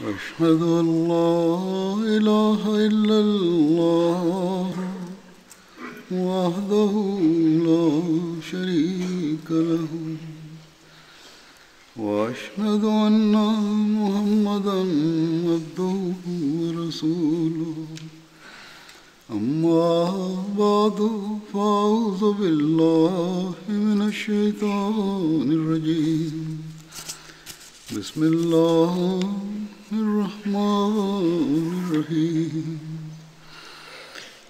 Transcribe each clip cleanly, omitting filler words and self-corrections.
أشهد أن لا إله إلا الله وحده لا شريك له وأشهد أن محمدا عبده ورسوله أما بعد فأعوذ بالله من الشيطان الرجيم بسم الله الرحمن الرحيم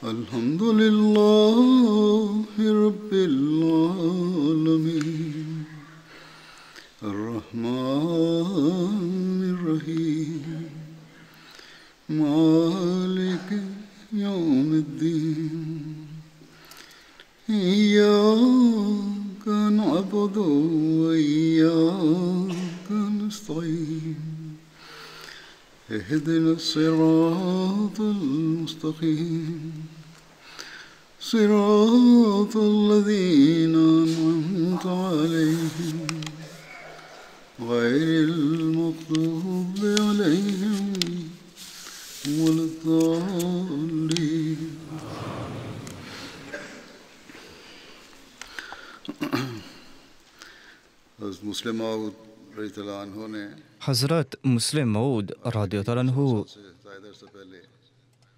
الحمد لله رب العالمين الرحمن الرحيم مالك يوم الدين إياك نعبد وإياك نستعين اهدنا الصراط المستقيم صراط الذين أنعمت عليهم غير المغضوب عليهم ولا الضالين مسلم माऊद रज़ियल्लाहु अन्हु ने Hazrat Muslim Maud radhiyallahu anhu,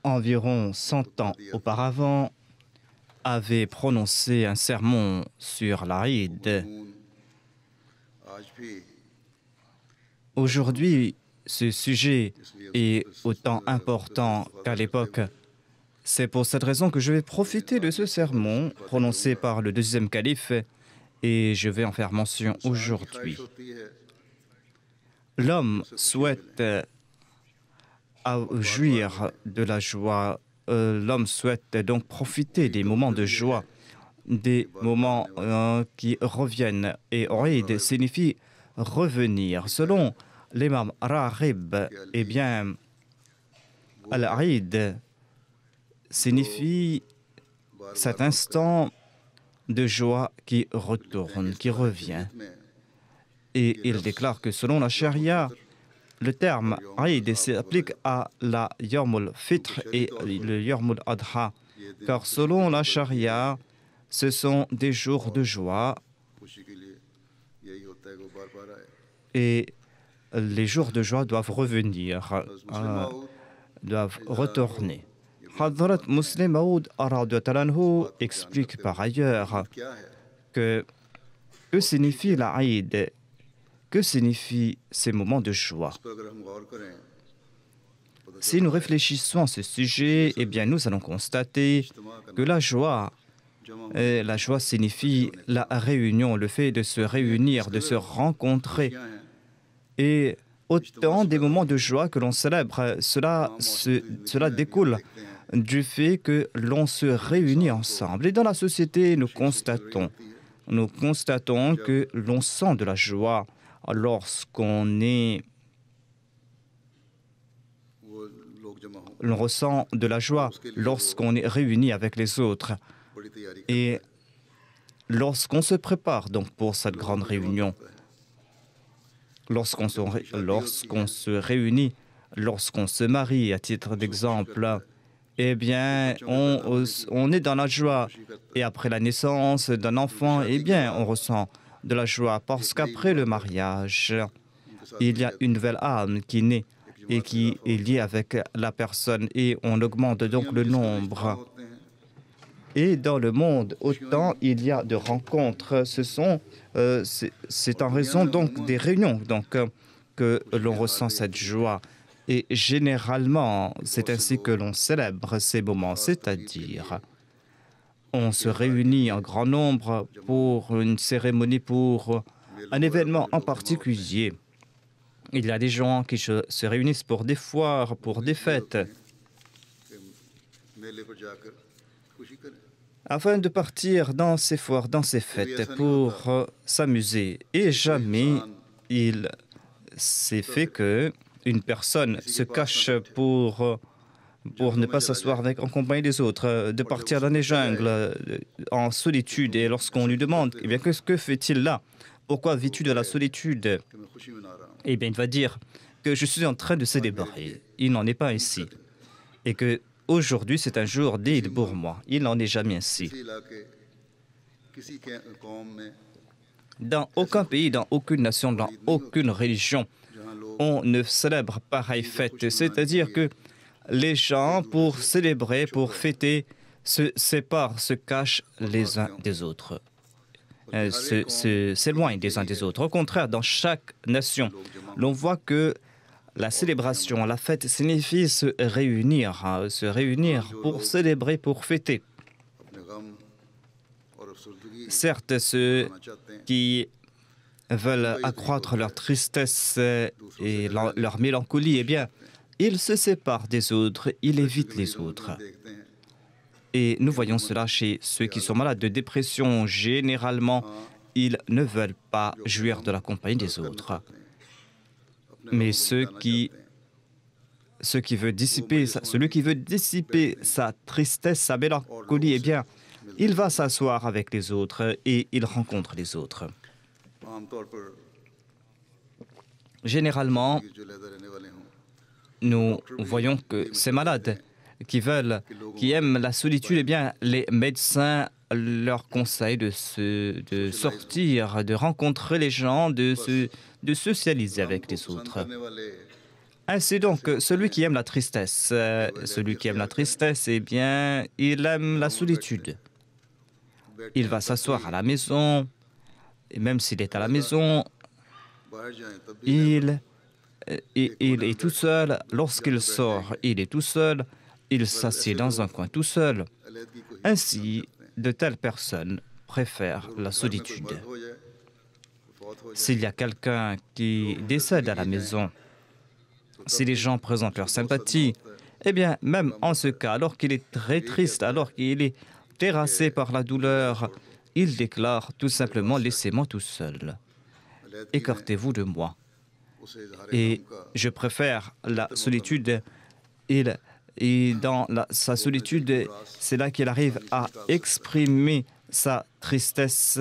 environ 100 ans auparavant, avait prononcé un sermon sur l'Aïd. Aujourd'hui, ce sujet est autant important qu'à l'époque. C'est pour cette raison que je vais profiter de ce sermon prononcé par le deuxième calife et je vais en faire mention aujourd'hui. L'homme souhaite jouir de la joie. L'homme souhaite donc profiter des moments de joie, des moments qui reviennent. Et Oïd signifie revenir. Selon l'imam Raghib, eh bien, Al-Aïd signifie cet instant de joie qui retourne, qui revient. Et il déclare que selon la charia, le terme Aïd s'applique à la Yawmul Fitr et le Yawmul Adha, car selon la charia, ce sont des jours de joie et les jours de joie doivent revenir, doivent retourner. Hadrat Muslim Maud explique par ailleurs que signifie l'Aïd, que signifient ces moments de joie. Si nous réfléchissons à ce sujet, eh bien nous allons constater que la joie signifie la réunion, le fait de se réunir, de se rencontrer. Et autant des moments de joie que l'on célèbre, cela découle du fait que l'on se réunit ensemble. Et dans la société, nous constatons que l'on sent de la joie lorsqu'on ressent de la joie lorsqu'on est réuni avec les autres et lorsqu'on se prépare donc pour cette grande réunion. Lorsqu'on se réunit, lorsqu'on se marie, à titre d'exemple, eh bien, on est dans la joie. Et après la naissance d'un enfant, eh bien, on ressent de la joie parce qu'après le mariage, il y a une nouvelle âme qui naît et qui est liée avec la personne et on augmente donc le nombre. Et dans le monde, autant il y a de rencontres, c'est en raison donc des réunions donc, que l'on ressent cette joie. Et généralement, c'est ainsi que l'on célèbre ces moments, c'est-à-dire on se réunit en grand nombre pour une cérémonie, pour un événement en particulier. Il y a des gens qui se réunissent pour des foires, pour des fêtes, afin de partir dans ces foires, dans ces fêtes, pour s'amuser. Et jamais il s'est fait que une personne se cache pour ne pas s'asseoir en compagnie des autres, de partir dans les jungles en solitude. Et lorsqu'on lui demande, eh bien, que fait-il là? Pourquoi vis-tu de la solitude? Eh bien, il va dire que je suis en train de célébrer. Il n'en est pas ainsi. Et que aujourd'hui, c'est un jour d'Eid pour moi. Il n'en est jamais ainsi. Dans aucun pays, dans aucune nation, dans aucune religion, on ne célèbre pareille fête. C'est-à-dire que les gens, pour célébrer, pour fêter, se séparent, se cachent les uns des autres, s'éloignent des uns des autres. Au contraire, dans chaque nation, l'on voit que la célébration, la fête signifie se réunir pour célébrer, pour fêter. Certes, ceux qui veulent accroître leur tristesse et leur mélancolie, eh bien, ils se séparent des autres, ils évitent les autres. Et nous voyons cela chez ceux qui sont malades de dépression. Généralement, ils ne veulent pas jouir de la compagnie des autres. Mais celui qui veut dissiper sa tristesse, sa mélancolie, eh bien, il va s'asseoir avec les autres et il rencontre les autres. Généralement, nous voyons que ces malades qui aiment la solitude, eh bien, les médecins leur conseillent de sortir, de rencontrer les gens, de socialiser avec les autres. Ainsi donc, celui qui aime la tristesse, eh bien, il aime la solitude. Il va s'asseoir à la maison, et même s'il est à la maison, il est tout seul. Lorsqu'il sort, il est tout seul. Il s'assied dans un coin tout seul. Ainsi, de telles personnes préfèrent la solitude. S'il y a quelqu'un qui décède à la maison, si les gens présentent leur sympathie, eh bien, même en ce cas, alors qu'il est très triste, alors qu'il est terrassé par la douleur, il déclare tout simplement « Laissez-moi tout seul. Écartez-vous de moi. » Et je préfère la solitude. Et dans sa solitude, c'est là qu'il arrive à exprimer sa tristesse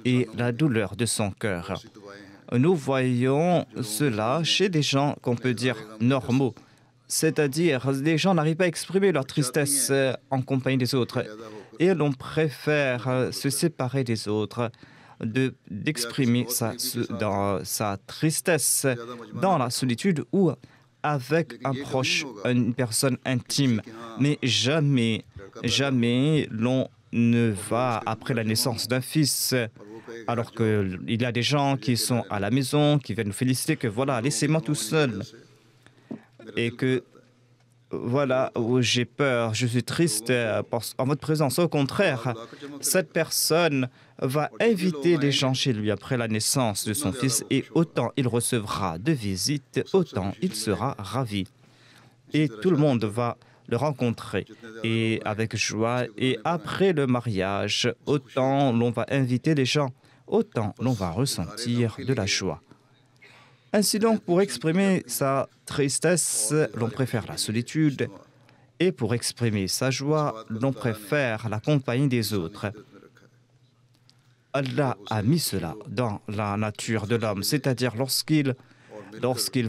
et la douleur de son cœur. Nous voyons cela chez des gens qu'on peut dire normaux, c'est-à-dire les gens n'arrivent pas à exprimer leur tristesse en compagnie des autres et l'on préfère se séparer des autres, d'exprimer sa tristesse dans la solitude ou avec un proche, une personne intime. Mais jamais l'on ne va après la naissance d'un fils, alors qu'il y a des gens qui sont à la maison, qui viennent nous féliciter que voilà, laissez-moi tout seul. Et que voilà, j'ai peur, je suis triste en votre présence. Au contraire, cette personne va inviter les gens chez lui après la naissance de son fils et autant il recevra de visites, autant il sera ravi. Et tout le monde va le rencontrer et avec joie. Et après le mariage, autant l'on va inviter les gens, autant l'on va ressentir de la joie. Ainsi donc, pour exprimer sa tristesse, l'on préfère la solitude, et pour exprimer sa joie, l'on préfère la compagnie des autres. Allah a mis cela dans la nature de l'homme, c'est-à-dire lorsqu'il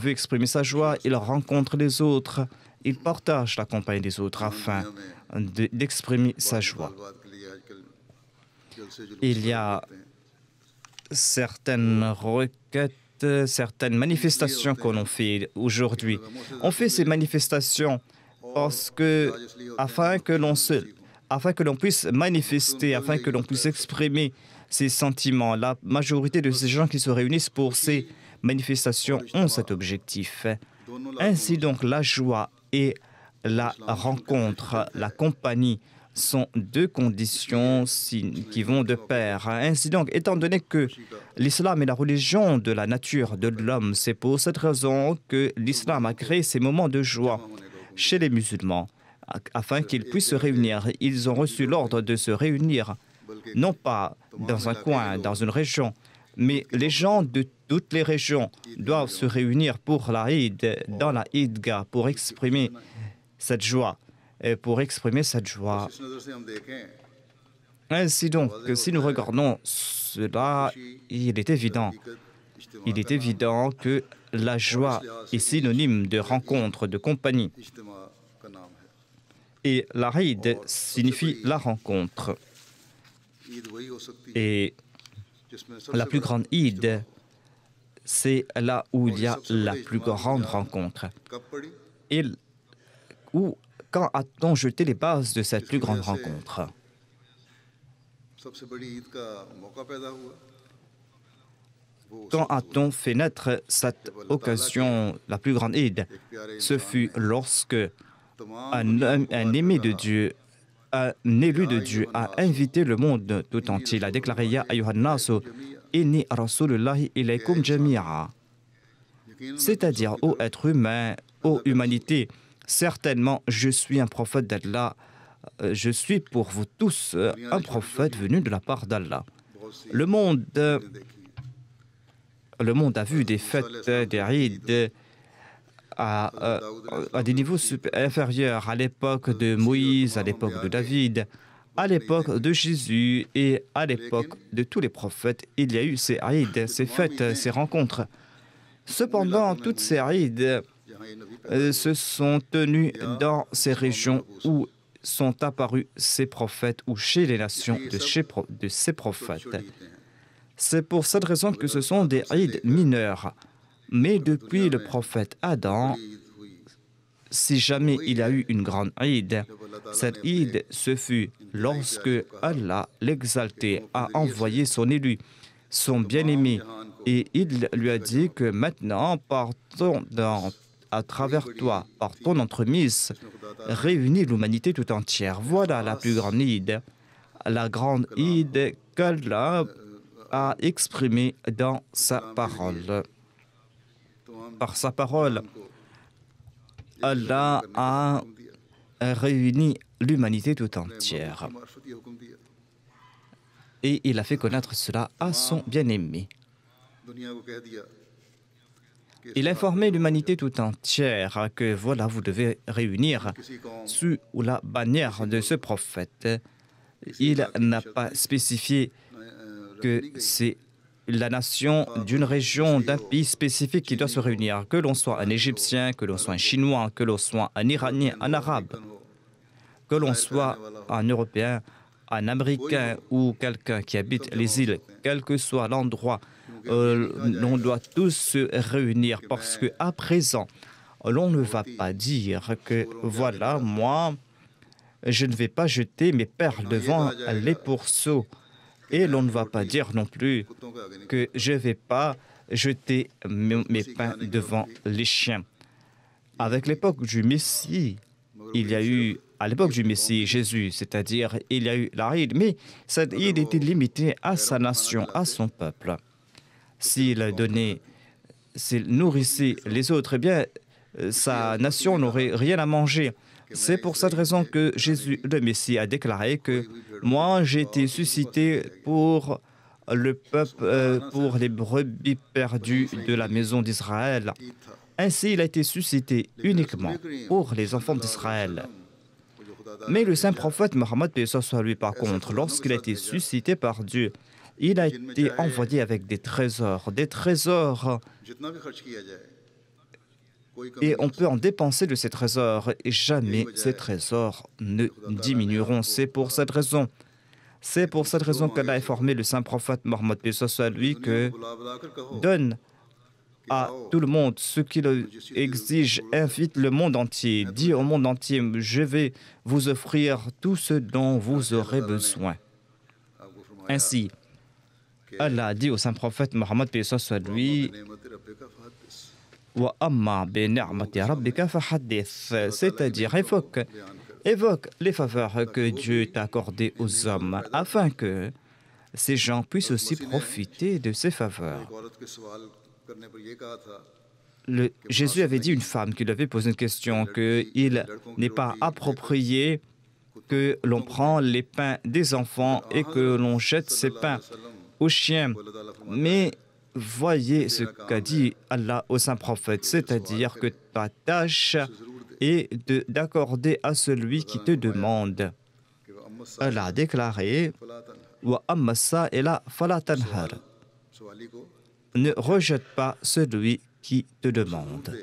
veut exprimer sa joie, il rencontre les autres, il partage la compagnie des autres afin d'exprimer sa joie. Il y a certaines requêtes, certaines manifestations que l'on fait aujourd'hui. On fait ces manifestations afin que l'on puisse manifester, afin que l'on puisse exprimer ses sentiments. La majorité de ces gens qui se réunissent pour ces manifestations ont cet objectif. Ainsi donc, la joie et la rencontre, la compagnie sont deux conditions qui vont de pair. Ainsi donc, étant donné que l'islam est la religion de la nature de l'homme, c'est pour cette raison que l'islam a créé ces moments de joie chez les musulmans, afin qu'ils puissent se réunir. Ils ont reçu l'ordre de se réunir, non pas dans un coin, dans une région, mais les gens de toutes les régions doivent se réunir pour la Eid, dans la Eidgah, pour exprimer cette joie. Ainsi donc, si nous regardons cela, il est évident que la joie est synonyme de rencontre, de compagnie. इज्तिमा का नाम है। Et la Eid signifie la rencontre. Eid वही हो सकती है Et जिसमें la सबसे plus बड़ा grande Eid, c'est là où il y a la plus grande rencontre. कब पड़ी? Et quand a-t-on jeté les bases de cette plus grande rencontre? सबसे बड़ी ईद का मौका पैदा हुआ। Quand a-t-on fait naître cette occasion, la plus grande Eid? Ce fut lorsque un aimé de Dieu, un élu de Dieu a invité le monde tout entier. Il a déclaré Ya ayyuhan nasu inni rasulullahi ilaykum jami'a. C'est-à-dire, ô être humain, ô humanité, certainement je suis un prophète d'Allah, je suis pour vous tous un prophète venu de la part d'Allah. Le monde a vu des fêtes, des Eid à des niveaux inférieurs, à l'époque de Moïse, à l'époque de David, à l'époque de Jésus et à l'époque de tous les prophètes. Il y a eu ces Eid, ces fêtes, ces rencontres. Cependant, toutes ces Eid se sont tenues dans ces régions où sont apparus ces prophètes ou chez les nations de ces prophètes. C'est pour cette raison que ce sont des Eid mineurs. Mais depuis le prophète Adam, si jamais il y a eu une grande Eid, cette Eid, ce fut lorsque Allah, l'exalté, a envoyé son élu, son bien-aimé, et il lui a dit que maintenant, à travers toi, par ton entremise, réunis l'humanité tout entière. Voilà la plus grande Eid, la grande Eid qu'Allah a exprimée dans sa parole. Par sa parole, Allah a réuni l'humanité tout entière. Et il a fait connaître cela à son bien-aimé. Il a informé l'humanité tout entière que voilà, vous devez réunir sous la bannière de ce prophète. Il n'a pas spécifié que c'est la nation d'une région, d'un pays spécifique qui doit se réunir, que l'on soit un Égyptien, que l'on soit un Chinois, que l'on soit un Iranien, un Arabe, que l'on soit un Européen, un Américain ou quelqu'un qui habite les îles, quel que soit l'endroit, l'on doit tous se réunir parce qu'à présent, l'on ne va pas dire que voilà, moi, je ne vais pas jeter mes perles devant les pourceaux. Et l'on ne va pas dire non plus que je ne vais pas jeter mes pains devant les chiens. Avec l'époque du Messie, il y a eu, à l'époque du Messie, Jésus, c'est-à-dire il y a eu la Eid, mais cette Eid était limitée à sa nation, à son peuple. S'il nourrissait les autres, eh bien, sa nation n'aurait rien à manger. C'est pour cette raison que Jésus, le Messie, a déclaré que moi, j'ai été suscité pour le peuple, pour les brebis perdues de la maison d'Israël. Ainsi, il a été suscité uniquement pour les enfants d'Israël. Mais le saint prophète Mohammed, paix soit lui, par contre, lorsqu'il a été suscité par Dieu, il a été envoyé avec des trésors, et on peut en dépenser de ces trésors et jamais ces trésors ne diminueront. C'est pour cette raison qu'Allah a informé le saint prophète Mohammed, paix soit lui, que donne à tout le monde ce qu'il exige, invite le monde entier, dit au monde entier, je vais vous offrir tout ce dont vous aurez besoin. Ainsi, Allah a dit au saint prophète Mohammed, paix soit lui, c'est-à-dire évoque les faveurs que Dieu t'a accordées aux hommes afin que ces gens puissent aussi profiter de ces faveurs. Jésus avait dit à une femme qui lui avait posé une question qu'il n'est pas approprié que l'on prend les pains des enfants et que l'on jette ces pains aux chiens. Mais voyez ce qu'a dit Allah au saint prophète, c'est-à-dire que ta tâche est d'accorder à celui qui te demande. Allah a déclaré Wa amma sa'ila fala tanhar. Ne rejette pas celui qui te demande.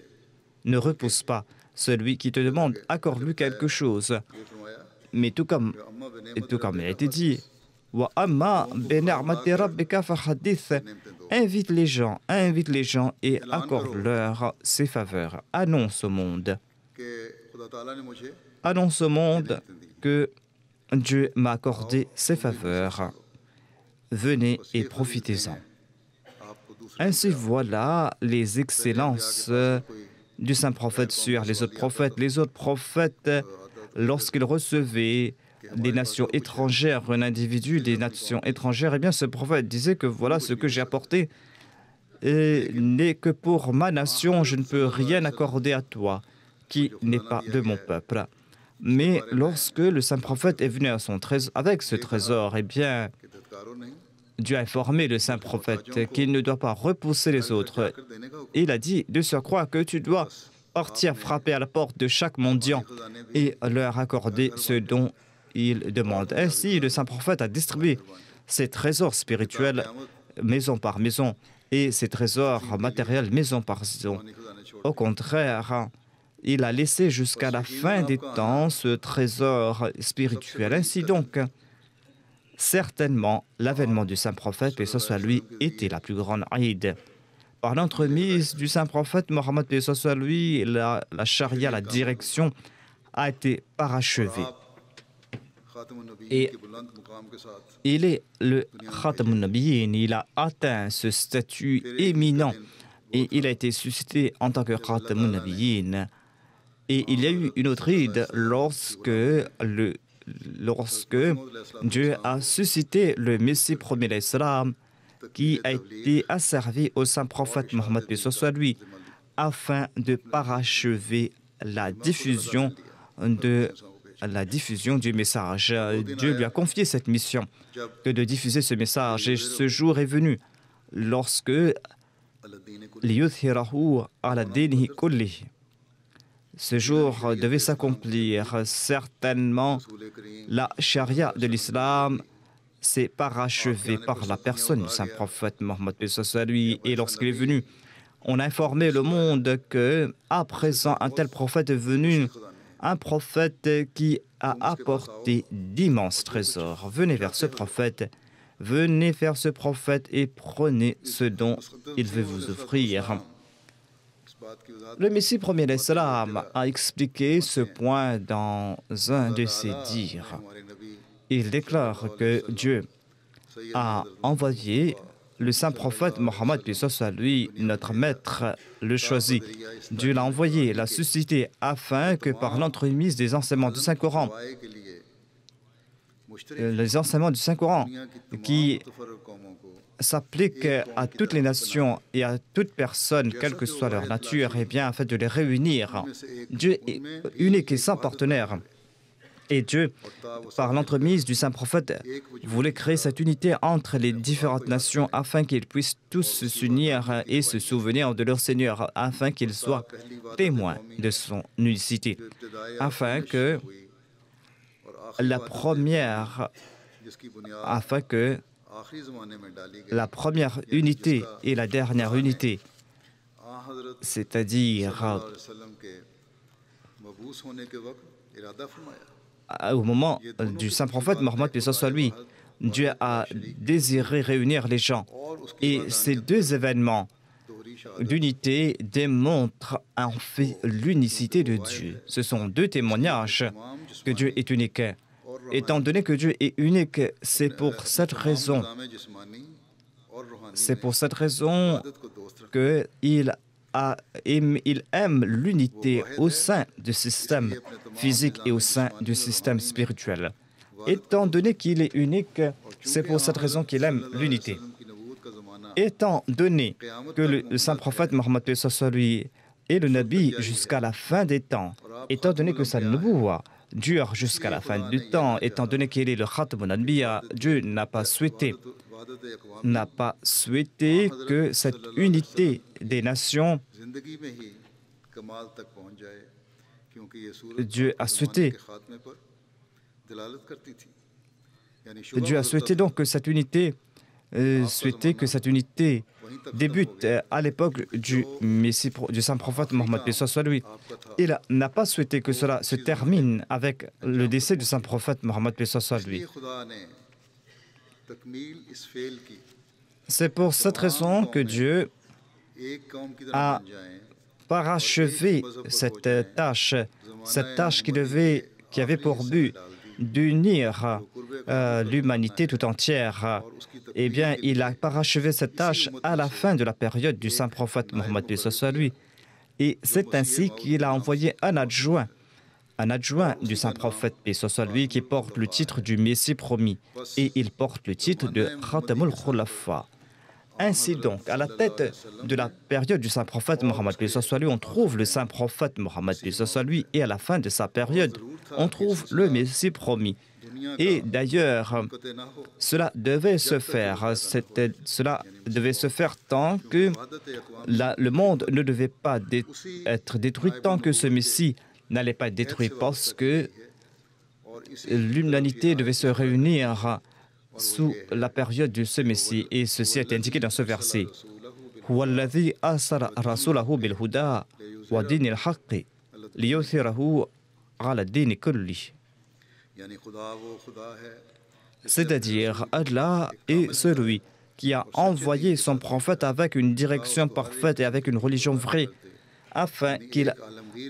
Ne repousse pas celui qui te demande, accorde-lui quelque chose. Mais tout comme il a été dit, Wa amma bi ni'mati rabbika fahaddith. Invite les gens et accorde-leur ses faveurs. Annonce au monde que Dieu m'a accordé ses faveurs. Venez et profitez-en. Ainsi voilà les excellences du saint prophète sur les autres prophètes. Les autres prophètes, lorsqu'ils recevaient des nations étrangères, un individu des nations étrangères, eh bien ce prophète disait que voilà ce que j'ai apporté n'est que pour ma nation, je ne peux rien accorder à toi, qui n'est pas de mon peuple. Mais lorsque le saint prophète est venu à son trésor, avec ce trésor, eh bien Dieu a informé le saint prophète qu'il ne doit pas repousser les autres. Il a dit de surcroît que tu dois partir frapper à la porte de chaque mendiant et leur accorder ce dont ils demandent. Ainsi, le saint prophète a distribué ses trésors spirituels maison par maison et ses trésors matériels maison par maison. Au contraire, il a laissé jusqu'à la fin des temps ce trésor spirituel. Ainsi donc, certainement, l'avènement du saint prophète, paix soit lui, était la plus grande Aïd. Par l'entremise du saint prophète Mohammed, paix soit lui, la charia, la direction, a été parachevée. Et il est le Khatamun Nabiyyin, il a atteint ce statut éminent et il a été suscité en tant que Khatamun Nabiyyin. Et il y a eu une autre Eid lorsque Dieu a suscité le Messie premier l'Islam qui a été asservi au saint prophète Mohammed paix soit lui afin de parachever la diffusion du message. Dieu lui a confié cette mission que de diffuser ce message et ce jour est venu lorsque liyuthhirahu ala dinihi kullihi. Ce jour devait s'accomplir. Certainement, la charia de l'islam s'est parachevée par la personne du saint prophète Mohammed paix soit lui. Et lorsqu'il est venu, on a informé le monde que, à présent, un tel prophète est venu, un prophète qui a apporté d'immenses trésors. Venez vers ce prophète et prenez ce dont il veut vous offrir. Le Messie premier l'Islam a expliqué ce point dans un de ses dires. Il déclare que Dieu a envoyé le saint prophète Mohammed, paix soit lui, notre maître, le choisi. Dieu l'a envoyé, l'a suscité, afin que par l'entremise des enseignements du Saint-Coran, les enseignements du Saint-Coran qui s'appliquent à toutes les nations et à toute personne, quelle que soit leur nature, et bien afin de les réunir. Dieu est unique et sans partenaire. Et Dieu, par l'entremise du saint prophète, voulait créer cette unité entre les différentes nations afin qu'ils puissent tous s'unir et se souvenir de leur Seigneur, afin qu'ils soient témoins de son unicité, afin que la première unité et la dernière unité, c'est-à-dire au moment du saint prophète Mohammed, paix soit lui, Dieu a désiré réunir les gens. Et ces deux événements d'unité démontrent en fait l'unicité de Dieu. Ce sont deux témoignages que Dieu est unique. Étant donné que Dieu est unique, c'est pour cette raison qu'il aime l'unité au sein du système physique et au sein du système spirituel. Étant donné qu'il est unique, c'est pour cette raison qu'il aime l'unité. Étant donné que le saint prophète Mohammed paix soit lui est le Nabi jusqu'à la fin des temps, étant donné que sa nubuwa dure jusqu'à la fin du temps, étant donné qu'il est le Khatamun Anbiya, Dieu n'a pas souhaité que cette unité des nations, Dieu a souhaité donc que cette unité souhaité que cette unité débute à l'époque du Messie, du saint prophète Mohammed, paix soit lui. Il n'a pas souhaité que cela se termine avec le décès du saint prophète Mohammed, paix soit lui. C'est pour cette raison que Dieu a parachevé cette tâche qui avait pour but d'unir l'humanité tout entière. Eh bien, il a parachevé cette tâche à la fin de la période du saint prophète Mohammed, paix soit lui. Et c'est ainsi qu'il a envoyé un adjoint du saint prophète, paix soit lui, qui porte le titre du Messie promis. Et il porte le titre de Khatamul Khulafa. Ainsi donc, à la tête de la période du saint prophète Mohammed, paix soit lui, on trouve le saint prophète Mohammed, paix soit lui, et à la fin de sa période, on trouve le Messie promis. Et d'ailleurs, cela devait se faire tant que le monde ne devait pas être détruit, tant que ce Messie n'allait pas être détruit, parce que l'humanité devait se réunir sous la période de ce Messie. Et ceci est indiqué dans ce verset. C'est-à-dire, Allah est celui qui a envoyé son prophète avec une direction parfaite et avec une religion vraie, afin qu'il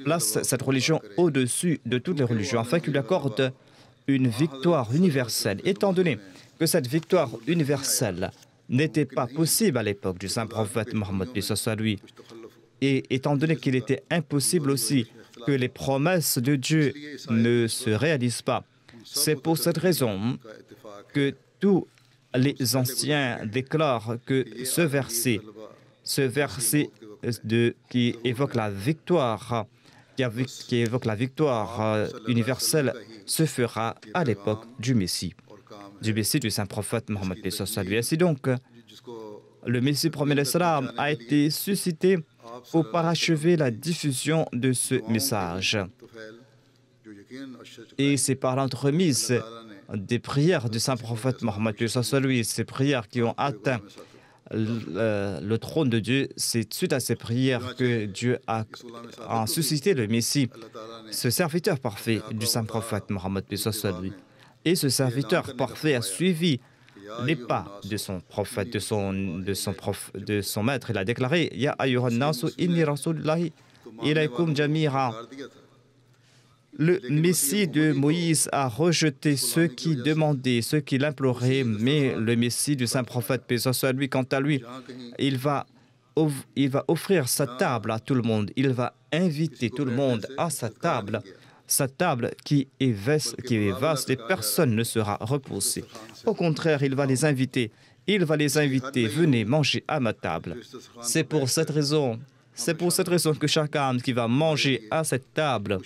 place cette religion au-dessus de toutes les religions, afin qu'il lui accorde une victoire universelle. Étant donné que cette victoire universelle n'était pas possible à l'époque du saint prophète Mohammed, paix soit lui, et étant donné qu'il était impossible aussi que les promesses de Dieu ne se réalisent pas, c'est pour cette raison que tous les anciens déclarent que ce verset qui évoque la victoire, qui évoque la victoire universelle, se fera à l'époque du Messie du saint prophète Mohammed, paix soit lui. Ainsi donc, le Messie promis l'Islam a été suscité pour parachever la diffusion de ce message. Et c'est par l'entremise des prières du saint prophète Mohammed, paix soit lui, ces prières qui ont atteint le trône de Dieu, c'est suite à ces prières que Dieu a suscité le Messie, ce serviteur parfait du saint prophète Mohammed, paix soit lui. Et ce serviteur parfait a suivi les pas de son prophète, de son maître. Il a déclaré: Ya ayyuhan nasu inni rasulullahi ilaykum jami'a. Le Messie de Moïse a rejeté ceux qui demandaient, ceux qui l'imploraient, mais le Messie du saint prophète, paix soit lui, quant à lui, il va offrir sa table à tout le monde. Il va inviter tout le monde à sa table qui est vaste et personne ne sera repoussé. Au contraire, il va les inviter. Venez manger à ma table. C'est pour cette raison que chaque âme qui va manger à cette table,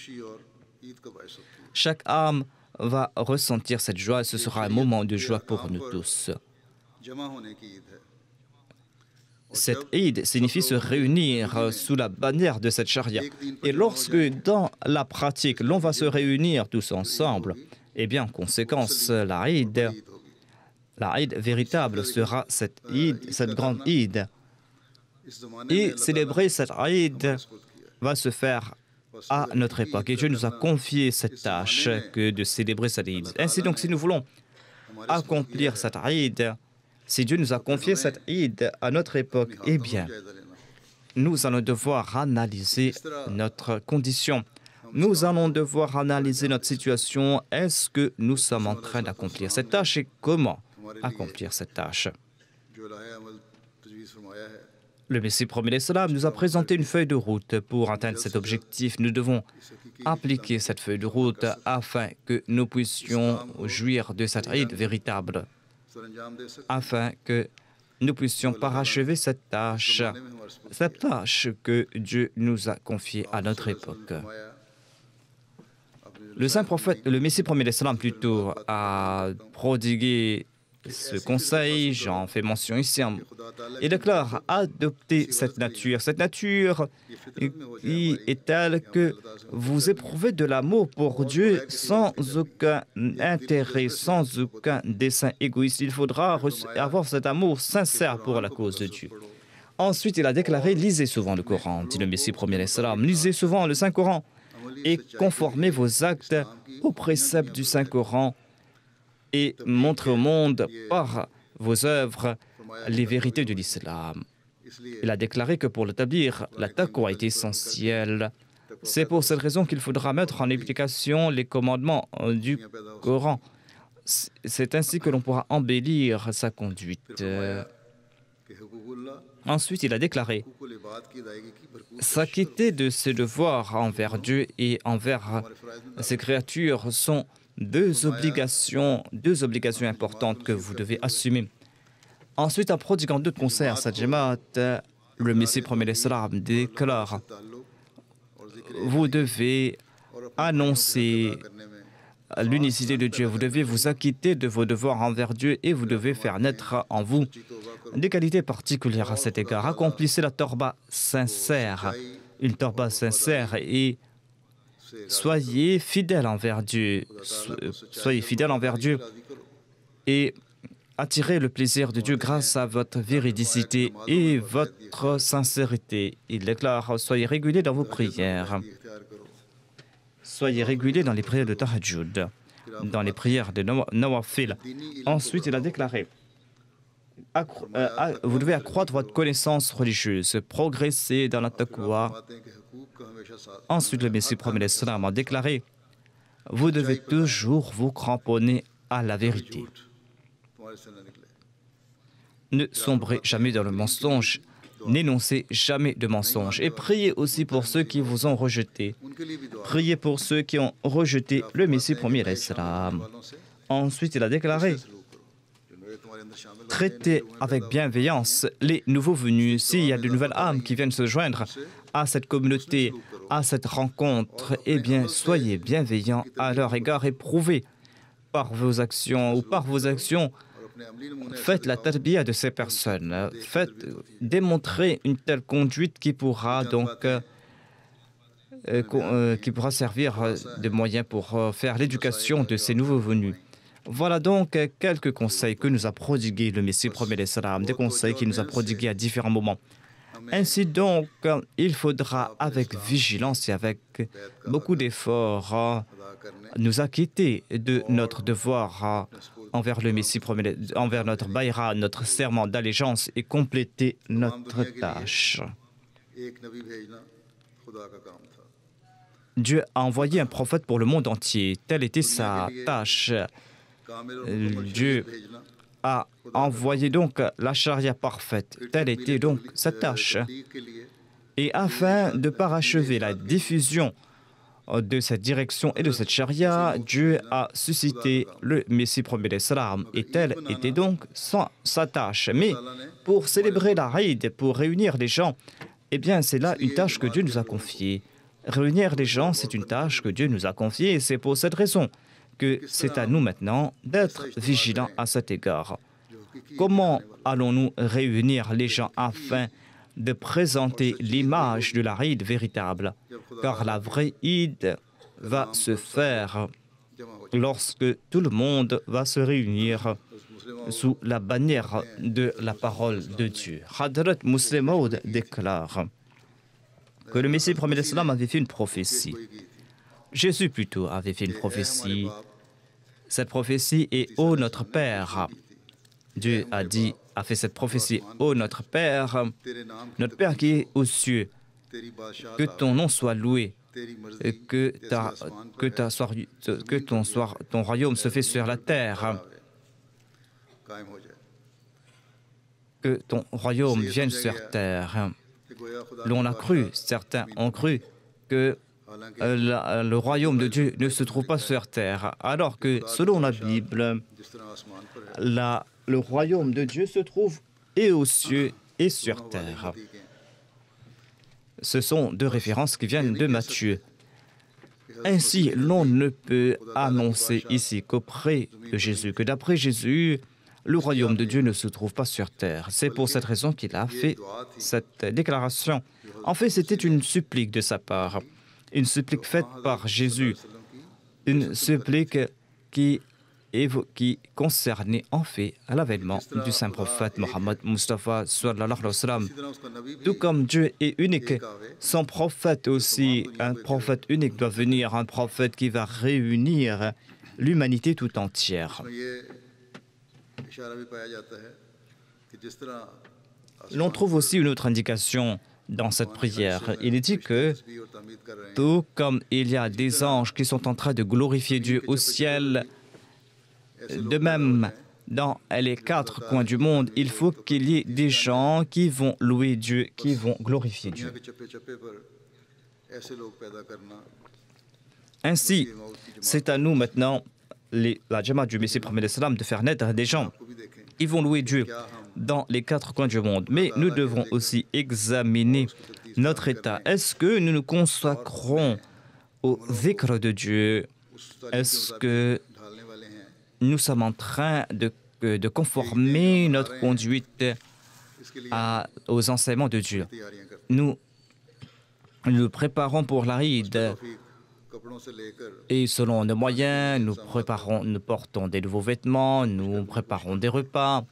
chaque âme va ressentir cette joie et ce sera un moment de joie pour nous tous. Cette Eid signifie se réunir sous la bannière de cette charia. Et lorsque dans la pratique, l'on va se réunir tous ensemble, eh bien, en conséquence, la Eid véritable sera cette grande Eid. Et célébrer cette Eid va se faire à notre époque. Et Dieu nous a confié cette tâche que de célébrer cette Eid. Ainsi donc, si nous voulons accomplir cette Eid, si Dieu nous a confié cette Eid à notre époque, eh bien, nous allons devoir analyser notre condition. Nous allons devoir analyser notre situation. Est-ce que nous sommes en train d'accomplir cette tâche et comment accomplir cette tâche? Le Messie promis l'Islam nous a présenté une feuille de route pour atteindre cet objectif. Nous devons appliquer cette feuille de route afin que nous puissions jouir de cette Eid véritable, afin que nous puissions parachever cette tâche que Dieu nous a confiée à notre époque. Le saint prophète, le Messie promis l'Islam plutôt, a prodigué ce conseil, j'en fais mention ici. Il déclare adopter cette nature. Cette nature qui est telle que vous éprouvez de l'amour pour Dieu sans aucun intérêt, sans aucun dessein égoïste. Il faudra avoir cet amour sincère pour la cause de Dieu. Ensuite, il a déclaré, lisez souvent le Coran, dit le Messie premier salam, lisez souvent le Saint-Coran et conformez vos actes aux préceptes du Saint-Coran et montrez au monde par vos œuvres les vérités de l'islam. Il a déclaré que pour l'établir, la taqwa est essentielle. C'est pour cette raison qu'il faudra mettre en application les commandements du Coran. C'est ainsi que l'on pourra embellir sa conduite. Ensuite, il a déclaré s'acquitter de ses devoirs envers Dieu et envers ses créatures sont deux obligations importantes que vous devez assumer. Ensuite, en prodiguant d'autres conseils à sa Jamaat, le Messie premier salam déclare vous devez annoncer l'unicité de Dieu, vous devez vous acquitter de vos devoirs envers Dieu et vous devez faire naître en vous des qualités particulières à cet égard. Accomplissez la torba sincère, une torba sincère et soyez fidèles envers Dieu. Soyez fidèles envers Dieu et attirez le plaisir de Dieu grâce à votre véridicité et votre sincérité. Il déclare soyez réguliers dans vos prières. Soyez réguliers dans les prières de Tahajjud, dans les prières de Nawafil. Ensuite, il a déclaré vous devez accroître votre connaissance religieuse, progresser dans la taqwa. Ensuite, le Messie premier salam a déclaré vous devez toujours vous cramponner à la vérité. Ne sombrez jamais dans le mensonge, n'énoncez jamais de mensonge. Et priez aussi pour ceux qui vous ont rejeté. Priez pour ceux qui ont rejeté le Messie premier salam. Ensuite, il a déclaré traitez avec bienveillance les nouveaux venus. S'il y a de nouvelles âmes qui viennent se joindre à cette communauté, à cette rencontre, eh bien, soyez bienveillants à leur égard et prouvez par vos actions ou par vos actions, faites la tarbiya de ces personnes. Démontrez une telle conduite qui pourra donc qui pourra servir de moyen pour faire l'éducation de ces nouveaux venus. Voilà donc quelques conseils que nous a prodigués le Messie premier salam, des conseils qu'il nous a prodigués à différents moments. Ainsi donc, il faudra avec vigilance et avec beaucoup d'efforts nous acquitter de notre devoir envers le Messie premier, envers notre baïra, notre serment d'allégeance et compléter notre tâche. Dieu a envoyé un prophète pour le monde entier. Telle était sa tâche. Dieu a envoyé donc la charia parfaite. Telle était donc sa tâche. Et afin de parachever la diffusion de cette direction et de cette charia, Dieu a suscité le Messie premier salam. Et telle était donc sa tâche. Mais pour célébrer la Eid, pour réunir les gens, eh bien c'est là une tâche que Dieu nous a confiée. Réunir les gens, c'est une tâche que Dieu nous a confiée et c'est pour cette raison que c'est à nous maintenant d'être vigilants à cet égard. Comment allons-nous réunir les gens afin de présenter l'image de la Eid véritable? Car la vraie Eid va se faire lorsque tout le monde va se réunir sous la bannière de la parole de Dieu. Hadrat Muslim Maud déclare que le Messie premier salam avait fait une prophétie. Jésus plutôt avait fait une prophétie. Cette prophétie est « Ô notre Père ». Dieu a fait cette prophétie « Ô notre Père qui est aux cieux, que ton nom soit loué, que ton royaume se fait sur la terre, que ton royaume vienne sur terre ». L'on a cru, certains ont cru que le royaume de Dieu ne se trouve pas sur terre, alors que selon la Bible, le royaume de Dieu se trouve et aux cieux et sur terre. Ce sont deux références qui viennent de Matthieu. Ainsi, l'on ne peut annoncer ici qu'auprès de Jésus, que d'après Jésus, le royaume de Dieu ne se trouve pas sur terre. C'est pour cette raison qu'il a fait cette déclaration. En fait, c'était une supplique de sa part, une supplique faite par Jésus, une supplique qui concernait en fait l'avènement du saint prophète Mohammed Mustafa sallallahu alayhi wa sallam. Tout comme Dieu est unique, son prophète aussi, un prophète unique doit venir, un prophète qui va réunir l'humanité tout entière. L'on trouve aussi une autre indication dans cette prière. Il est dit que tout comme il y a des anges qui sont en train de glorifier Dieu au ciel, de même, dans les quatre coins du monde, il faut qu'il y ait des gens qui vont louer Dieu, qui vont glorifier Dieu. Ainsi, c'est à nous maintenant, la Jamaat du Messie prophète l'Islam, de faire naître des gens qui vont louer Dieu dans les quatre coins du monde. Mais nous devons aussi examiner notre état. Est-ce que nous nous consacrons au dhikr de Dieu? Est-ce que nous sommes en train de conformer notre conduite aux enseignements de Dieu? Nous nous préparons pour l'Aïd et selon nos moyens, nous portons des nouveaux vêtements, nous préparons des repas,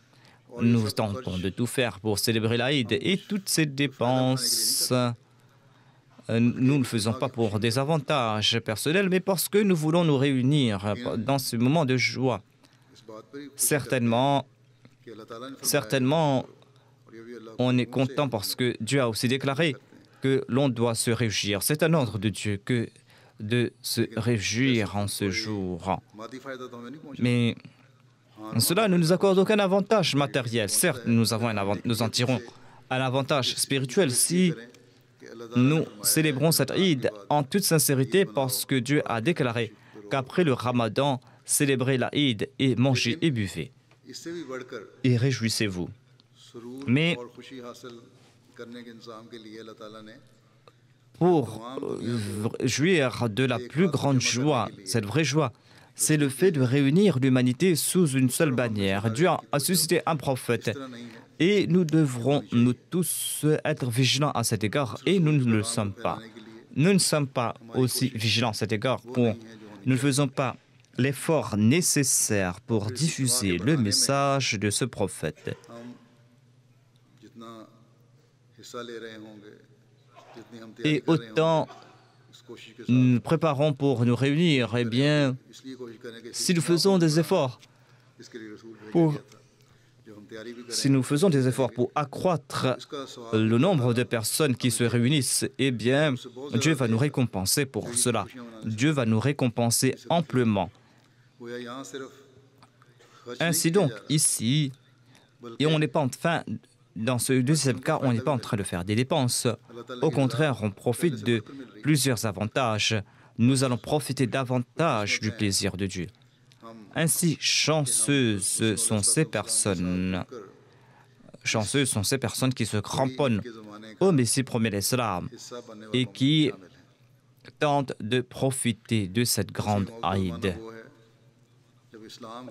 nous tentons de tout faire pour célébrer l'Aïd. Et toutes ces dépenses, nous ne le faisons pas pour des avantages personnels, mais parce que nous voulons nous réunir dans ce moment de joie. Certainement, on est content parce que Dieu a aussi déclaré que l'on doit se réjouir. C'est un ordre de Dieu que de se réjouir en ce jour. Mais cela ne nous accorde aucun avantage matériel. Certes, nous en tirons un avantage spirituel si nous célébrons cette Eid en toute sincérité parce que Dieu a déclaré qu'après le Ramadan, célébrez la Eid et mangez et buvez. Et réjouissez-vous. Mais pour jouir de la plus grande joie, cette vraie joie, c'est le fait de réunir l'humanité sous une seule bannière. Dieu a suscité un prophète et nous devrons, nous tous, être vigilants à cet égard et nous ne le sommes pas. Nous ne sommes pas aussi vigilants à cet égard. Nous ne faisons pas l'effort nécessaire pour diffuser le message de ce prophète. Et autant nous préparons pour nous réunir, eh bien, si nous faisons des efforts pour accroître le nombre de personnes qui se réunissent, eh bien, Dieu va nous récompenser pour cela. Dieu va nous récompenser amplement. Ainsi donc, ici, et on n'est pas enfin, dans ce deuxième cas, on n'est pas en train de faire des dépenses. Au contraire, on profite de plusieurs avantages. Nous allons profiter davantage du plaisir de Dieu. Ainsi, chanceuses sont ces personnes qui se cramponnent au Messie promet l'Islam et qui tentent de profiter de cette grande Aïd.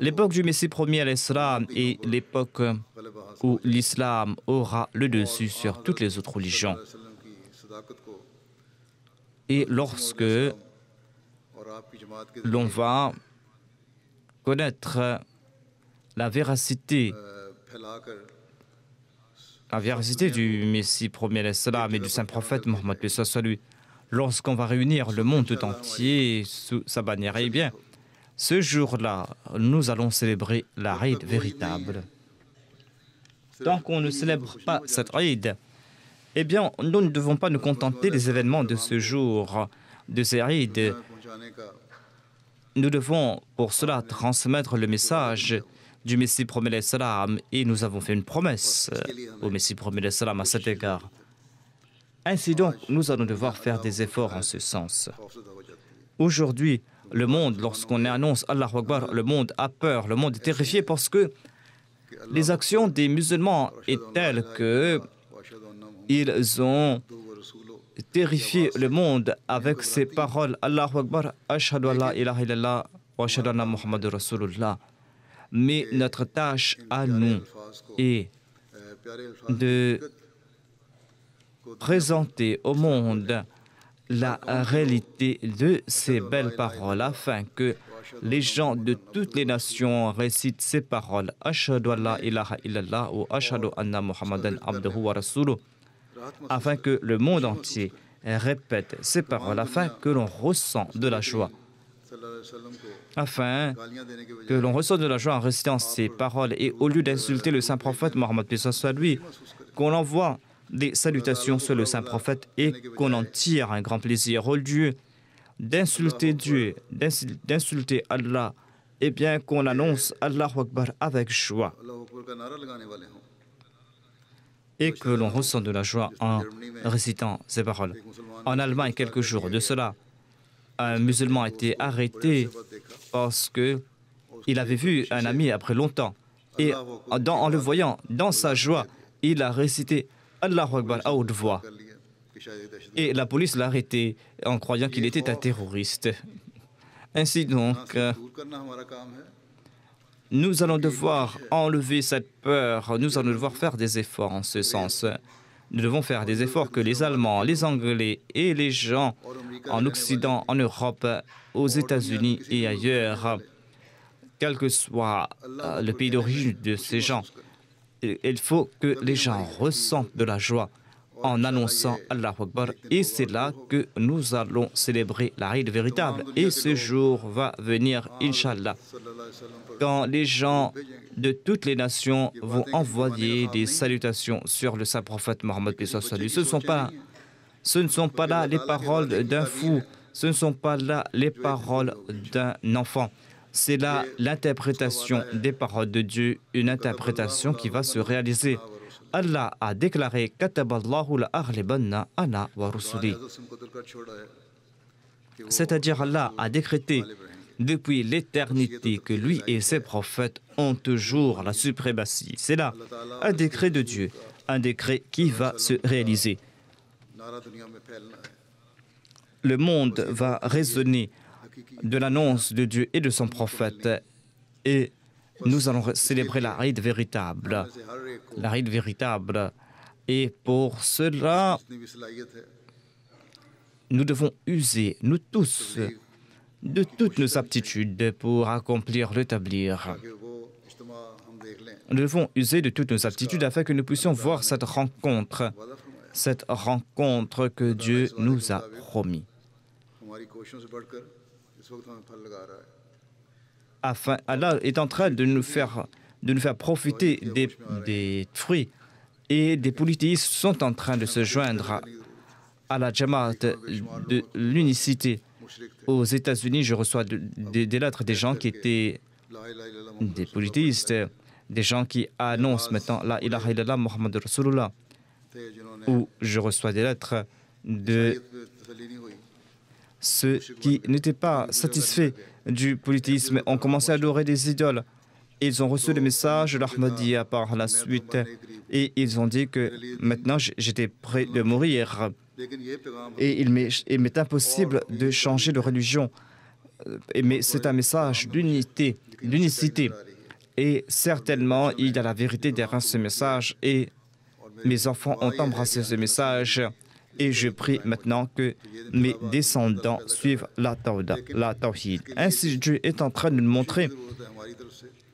L'époque du Messie promis à l'Islam est l'époque où l'Islam aura le dessus sur toutes les autres religions. Et lorsque l'on va connaître la véracité du Messie promis à l'Islam et du saint prophète Mohammed, paix soit lui, lorsqu'on va réunir le monde tout entier sous sa bannière, eh bien, ce jour-là, nous allons célébrer la Eid véritable. Tant qu'on ne célèbre pas cette Eid, eh bien, nous ne devons pas nous contenter des événements de ce jour, de ces Eid. Nous devons, pour cela, transmettre le message du Messie promet l'Islam et nous avons fait une promesse au Messie promet l'Islam à cet égard. Ainsi donc, nous allons devoir faire des efforts en ce sens. Aujourd'hui, le monde, lorsqu'on annonce Allahu Akbar, le monde a peur, le monde est terrifié parce que les actions des musulmans est telles que ils ont terrifié le monde avec ces paroles Allahu Akbar, Ashhadu an la ilaha illallah wa ashhadu anna Muhammadur Rasulullah. Mais notre tâche à nous est de présenter au monde la réalité de ces belles paroles afin que les gens de toutes les nations récitent ces paroles. Ashhadu an la ilaha illallah ou ashhadu anna Muhammadan abduhu wa rasuluh, afin que le monde entier répète ces paroles, afin que l'on ressent de la joie. Afin que l'on ressent de la joie en récitant ces paroles et au lieu d'insulter le saint prophète Mohammed, paix soit lui, qu'on envoie des salutations sur le saint prophète et qu'on en tire un grand plaisir. Au lieu d'insulter Dieu, d'insulter Allah, eh bien qu'on annonce Allahu Akbar avec joie et que l'on ressent de la joie en récitant ces paroles. En Allemagne, quelques jours de cela, un musulman a été arrêté parce que il avait vu un ami après longtemps et en le voyant dans sa joie, il a récité Allahu Akbar à haute voix. Et la police l'a arrêté en croyant qu'il était un terroriste. Ainsi donc, nous allons devoir enlever cette peur, nous allons devoir faire des efforts en ce sens. Nous devons faire des efforts que les Allemands, les Anglais et les gens en Occident, en Europe, aux États-Unis et ailleurs, quel que soit le pays d'origine de ces gens, il faut que les gens ressentent de la joie en annonçant Allahu Akbar. Et c'est là que nous allons célébrer la Eid véritable. Et ce jour va venir, Inch'Allah, quand les gens de toutes les nations vont envoyer des salutations sur le saint prophète Mohammed. Ce ne sont pas là les paroles d'un fou, ce ne sont pas là les paroles d'un enfant. C'est là l'interprétation des paroles de Dieu, une interprétation qui va se réaliser. Allah a déclaré Kataballahu la aghlibanna ana wa rusuli. C'est-à-dire Allah a décrété depuis l'éternité que lui et ses prophètes ont toujours la suprématie. C'est là un décret de Dieu, un décret qui va se réaliser. Le monde va résonner de l'annonce de Dieu et de son prophète et nous allons célébrer la Eid véritable. La Eid véritable. Et pour cela, nous devons user, nous tous, de toutes nos aptitudes pour accomplir le tablir. Nous devons user de toutes nos aptitudes afin que nous puissions voir cette rencontre que Dieu nous a promis. Enfin, Allah est en train de nous faire profiter des fruits et des polythéistes sont en train de se joindre à la Jamaat de l'unicité. Aux États-Unis, je reçois des lettres des gens qui étaient des polythéistes, des gens qui annoncent maintenant la ilaha illallah Muhammad Rasulullah, ou je reçois des lettres de ceux qui n'étaient pas satisfaits du polythéisme ont commencé à adorer des idoles. Ils ont reçu le message de l'Ahmadiyya par la suite et ils ont dit que maintenant j'étais prêt de mourir et il m'est impossible de changer de religion. Mais c'est un message d'unité, d'unicité. Et certainement, il y a la vérité derrière ce message et mes enfants ont embrassé ce message. Et je prie maintenant que mes descendants suivent la Tawhid. Ainsi, Dieu est en train de nous montrer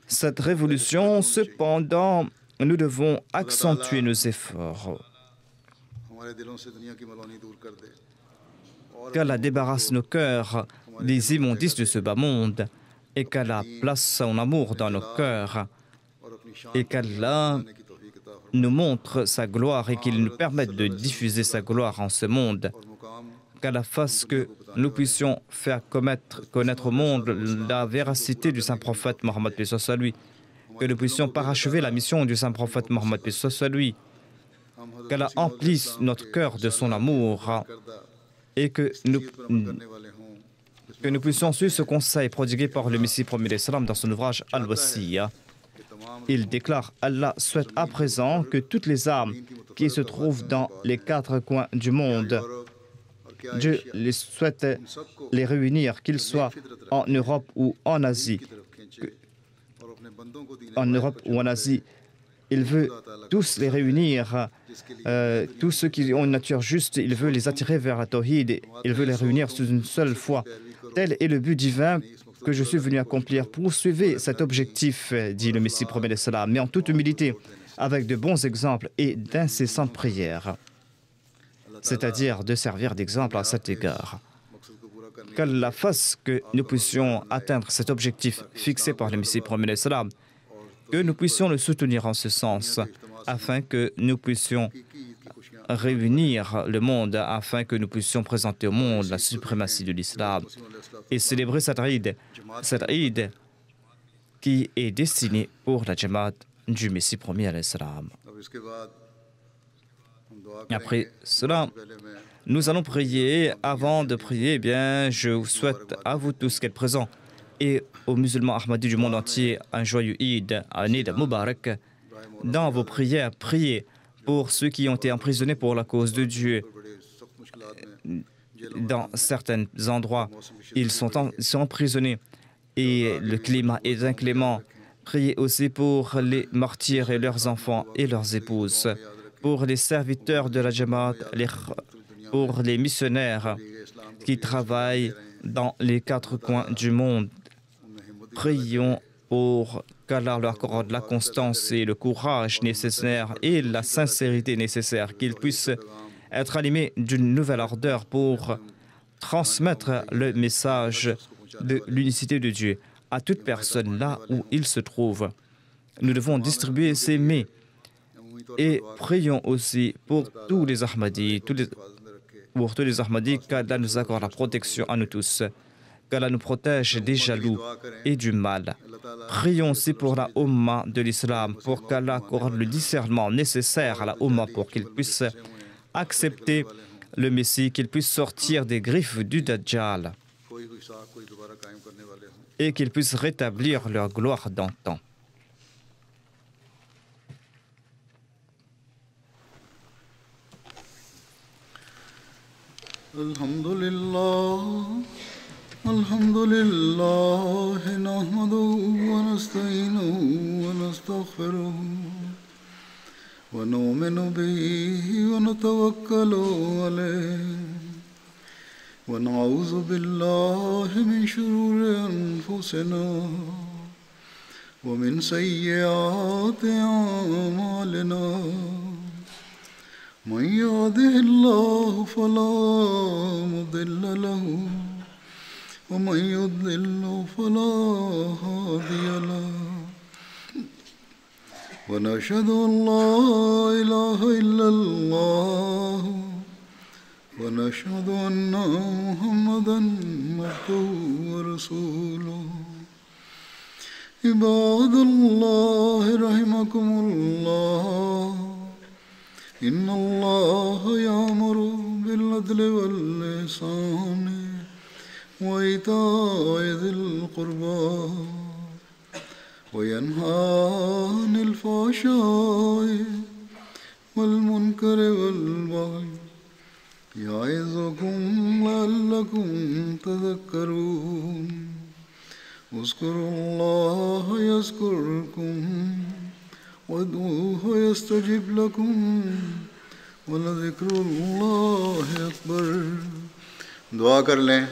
cette révolution. Cependant, nous devons accentuer nos efforts. Qu'Allah débarrasse nos cœurs des immondices de ce bas monde et qu'Allah place son amour dans nos cœurs et qu'Allah nous montre sa gloire et qu'il nous permette de diffuser sa gloire en ce monde. Qu'Allah fasse que nous puissions faire connaître au monde la véracité du saint prophète Mohammed paix soit lui. Que nous puissions parachever la mission du saint prophète Mohammed paix soit lui. Qu'Allah emplisse notre cœur de son amour et que nous puissions suivre ce conseil prodigué par le Messie premier d'Islam dans son ouvrage Al-Wasiyya. Il déclare « Allah souhaite à présent que toutes les âmes qui se trouvent dans les 4 coins du monde, Dieu les souhaite les réunir, qu'ils soient en Europe ou en Asie, en Europe ou en Asie. Il veut tous les réunir, tous ceux qui ont une nature juste, il veut les attirer vers la tawhid, il veut les réunir sous une seule foi. Tel est le but divin que je suis venu accomplir. Poursuivez cet objectif, dit le Messie promet l'Islam, mais en toute humilité, avec de bons exemples et d'incessantes prières, c'est-à-dire de servir d'exemple à cet égard. Qu'Allah fasse que nous puissions atteindre cet objectif fixé par le Messie promet l'Islam, que nous puissions le soutenir en ce sens, afin que nous puissions réunir le monde, afin que nous puissions présenter au monde la suprématie de l'islam et célébrer cette Eid qui est destinée pour la Jamaat du Messie promis à l'Islam. Après cela, nous allons prier. Avant de prier, eh bien, je souhaite à vous tous qui êtes présents et aux musulmans ahmadis du monde entier un joyeux Eid, un Eid Mubarak. Dans vos prières, priez pour ceux qui ont été emprisonnés pour la cause de Dieu. Dans certains endroits, ils sont emprisonnés et le climat est inclément. Priez aussi pour les martyrs et leurs enfants et leurs épouses, pour les serviteurs de la Jamaat, pour les missionnaires qui travaillent dans les 4 coins du monde. Prions pour qu'Allah leur accorde la constance et le courage nécessaires et la sincérité nécessaire, qu'ils puissent être animés d'une nouvelle ardeur pour transmettre le message de l'unicité de Dieu à toute personne là où il se trouve. Nous devons distribuer ces mets et prions aussi pour tous les Ahmadis, qu'Allah nous accorde la protection à nous tous, qu'Allah nous protège des jaloux et du mal. Prions aussi pour la Ummah de l'Islam, pour qu'Allah accorde le discernement nécessaire à la Ummah pour qu'il puisse accepter le Messie, qu'il puisse sortir des griffes du Dajjal et qu'il puisse rétablir leur gloire d'antan. الحمد لله نحمده ونستعينه ونستغفره ونؤمن به ونتوكل عليه ونعوذ بالله من شرور أنفسنا ومن سيئات أعمالنا من يهده الله فلا مضل له ومن يضلل فلا هادي له ونشهد أن لا إله إلا الله ونشهد أن محمدا عبده ورسوله عباد الله رحمكم الله إن الله يأمر بالعدل والإحسان وإيتاء ذي القربى وينهى عن الفحشاء والمنكر والبغي يعظكم لعلكم تذكرون اذكروا الله يذكركم وادعوه يستجب لكم ولذكر الله أكبر. दुआ कर लें.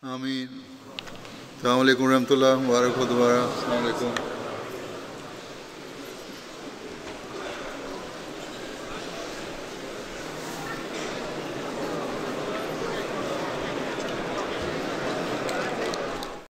आमीन। अस्सलाम वालेकुम रहमतुल्लाह मुबारक हो दोबारा। अस्सलाम वालेकुम।